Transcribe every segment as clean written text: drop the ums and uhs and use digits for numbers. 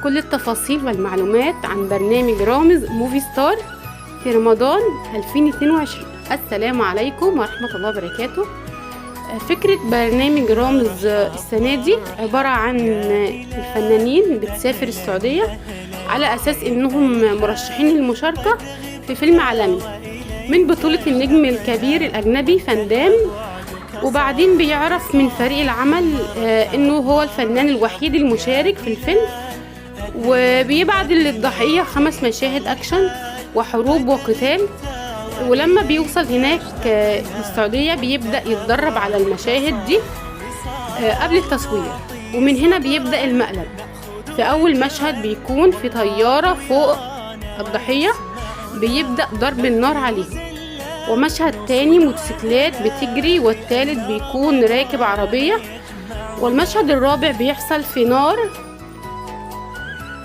كل التفاصيل والمعلومات عن برنامج رامز موفي ستار في رمضان 2022. السلام عليكم ورحمة الله وبركاته. فكرة برنامج رامز السنة دي عبارة عن الفنانين بتسافر السعودية على أساس إنهم مرشحين للمشاركة في فيلم عالمي من بطولة النجم الكبير الأجنبي فان دام، وبعدين بيعرف من فريق العمل إنه هو الفنان الوحيد المشارك في الفيلم، وبيبعت للضحية 5 مشاهد أكشن وحروب وقتال. ولما بيوصل هناك السعودية بيبدأ يتدرب على المشاهد دي قبل التصوير، ومن هنا بيبدأ المقلب. في أول مشهد بيكون في طيارة فوق الضحية بيبدأ ضرب النار عليهم، ومشهد تاني موتوسيكلات بتجري، والتالت بيكون راكب عربية، والمشهد الرابع بيحصل في نار،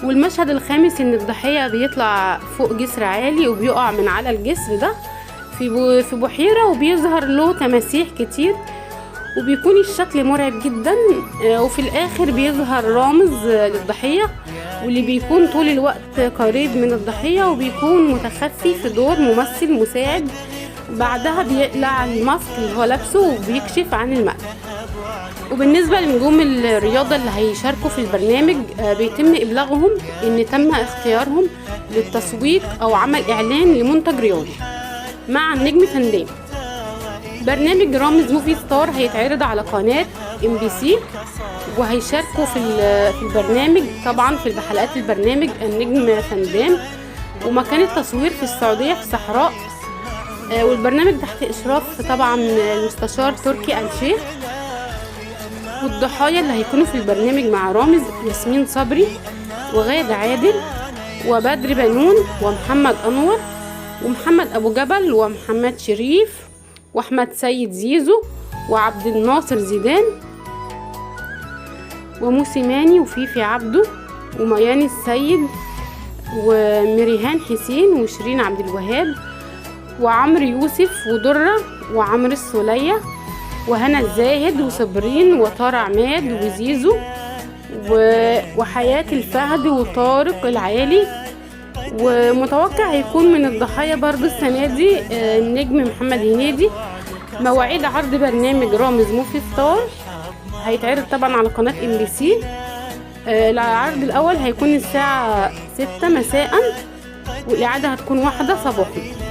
والمشهد الخامس ان الضحية بيطلع فوق جسر عالي وبيقع من على الجسر ده في بحيرة، وبيظهر له تماسيح كتير، وبيكون الشكل مرعب جدا. وفي الاخر بيظهر رامز للضحية، واللي بيكون طول الوقت قريب من الضحية، وبيكون متخفي في دور ممثل مساعد. بعدها بيقلع الماسك اللي هو لابسه وبيكشف عن المقلب. وبالنسبة لنجوم الرياضة اللي هيشاركوا في البرنامج بيتم إبلاغهم إن تم اختيارهم للتسويق أو عمل إعلان لمنتج رياضي مع النجم فان دام. برنامج رامز موفي ستار هيتعرض على قناة MBC، وهيشاركوا في البرنامج طبعا في حلقات البرنامج النجم فان دام، ومكان التصوير في السعودية في صحراء. والبرنامج تحت إشراف طبعا المستشار تركي آل شيخ. والضحايا اللي هيكونوا في البرنامج مع رامز ياسمين صبري وغادة عادل وبدر بنون ومحمد أنور ومحمد أبو جبل ومحمد شريف وأحمد سيد زيزو وعبد الناصر زيدان وموسيماني وفيفي عبده وميان السيد ومريهان حسين وشيرين عبد الوهاب وعمرو يوسف ودرة وعمرو السولية وهنا الزاهد وصبرين وطارق عماد وزيزو وحياة الفهد وطارق العالي. ومتوقع هيكون من الضحايا برضو السنة دي النجم محمد هنيدي. مواعيد عرض برنامج رامز موفي ستار هيتعرض طبعا على قناة MBC. العرض الأول هيكون الساعة 6 مساء، والإعادة هتكون 1 صباحا.